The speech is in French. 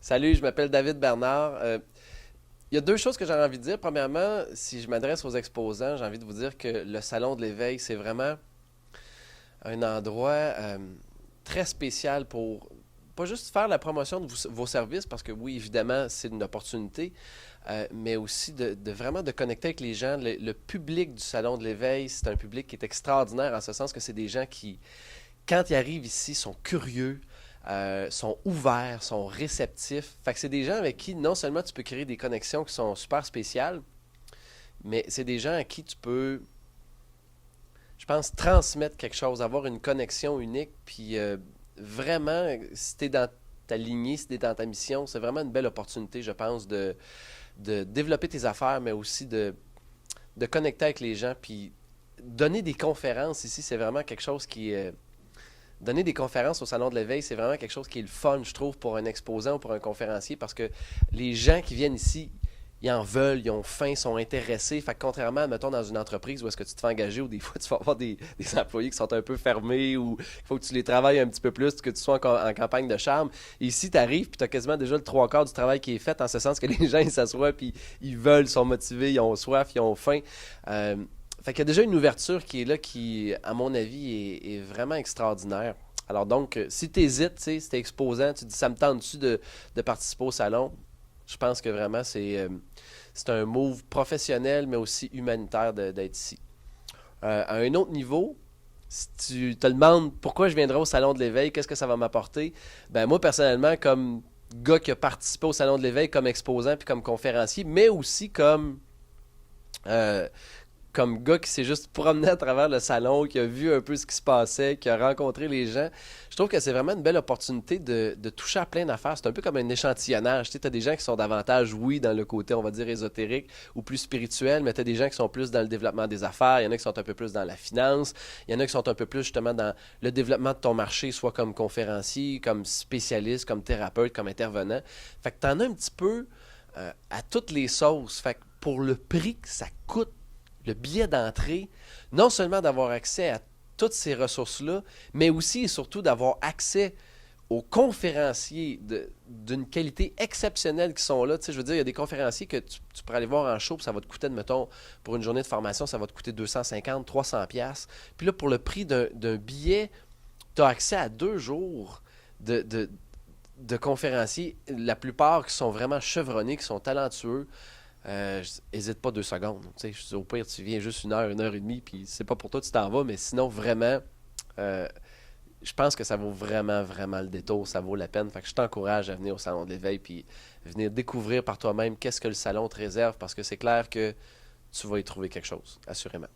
Salut, je m'appelle David Bernard. Il y a deux choses que j'ai envie de dire. Premièrement, si je m'adresse aux exposants, j'ai envie de vous dire que le Salon de l'éveil, c'est vraiment un endroit très spécial pour pas juste faire la promotion de vos services, parce que oui, évidemment, c'est une opportunité, mais aussi de vraiment de connecter avec les gens. Le public du Salon de l'éveil, c'est un public qui est extraordinaire en ce sens que c'est des gens qui, quand ils arrivent ici, sont curieux, sont ouverts, sont réceptifs. Fait que c'est des gens avec qui non seulement tu peux créer des connexions qui sont super spéciales, mais c'est des gens à qui tu peux, je pense, transmettre quelque chose, avoir une connexion unique, puis vraiment, si t'es dans ta lignée, si t'es dans ta mission, c'est vraiment une belle opportunité, je pense, de développer tes affaires, mais aussi de connecter avec les gens, puis donner des conférences ici, c'est vraiment quelque chose qui est donner des conférences au Salon de l'éveil, c'est vraiment quelque chose qui est le fun, je trouve, pour un exposant ou pour un conférencier, parce que les gens qui viennent ici, ils en veulent, ils ont faim, ils sont intéressés. Fait que contrairement, mettons, dans une entreprise où est-ce que tu te fais engager, ou des fois, tu vas avoir des employés qui sont un peu fermés, ou il faut que tu les travailles un petit peu plus, que tu sois en campagne de charme. Et ici, tu arrives, puis tu as quasiment déjà le trois quarts du travail qui est fait, en ce sens que les gens, ils s'assoient, puis ils veulent, ils sont motivés, ils ont soif, ils ont faim. Euh, Fait qu'il y a déjà une ouverture qui est là, qui, à mon avis, est vraiment extraordinaire. Alors donc, si tu hésites, si tu es exposant, tu te dis ça me tente-tu de participer au salon, je pense que vraiment c'est un move professionnel, mais aussi humanitaire d'être ici. À un autre niveau, si tu te demandes pourquoi je viendrai au salon de l'éveil, qu'est-ce que ça va m'apporter, ben moi personnellement, comme gars qui a participé au salon de l'éveil comme exposant puis comme conférencier, mais aussi euh, comme gars qui s'est juste promené à travers le salon, qui a vu un peu ce qui se passait, qui a rencontré les gens, je trouve que c'est vraiment une belle opportunité de toucher à plein d'affaires. C'est un peu comme un échantillonnage. Tu as des gens qui sont davantage, oui, dans le côté, on va dire, ésotérique ou plus spirituel, mais tu as des gens qui sont plus dans le développement des affaires, il y en a qui sont un peu plus dans la finance, il y en a qui sont un peu plus justement dans le développement de ton marché, soit comme conférencier, comme spécialiste, comme thérapeute, comme intervenant. Fait que tu en as un petit peu à toutes les sauces. Fait que pour le prix que ça coûte, le billet d'entrée, non seulement d'avoir accès à toutes ces ressources-là, mais aussi et surtout d'avoir accès aux conférenciers d'une qualité exceptionnelle qui sont là. Tu sais, je veux dire, il y a des conférenciers que tu pourrais aller voir en show, puis ça va te coûter, admettons, pour une journée de formation, ça va te coûter 250, 300 pièces. Puis là, pour le prix d'un billet, tu as accès à 2 jours de, de, de conférenciers, la plupart qui sont vraiment chevronnés, qui sont talentueux. Hésite pas 2 secondes. Tu sais, au pire, tu viens juste une heure et demie, puis c'est pas pour toi, tu t'en vas, mais sinon, vraiment, euh, je pense que ça vaut vraiment, vraiment le détour, ça vaut la peine. Fait que je t'encourage à venir au Salon de l'éveil, puis venir découvrir par toi-même qu'est-ce que le salon te réserve, parce que c'est clair que tu vas y trouver quelque chose, assurément.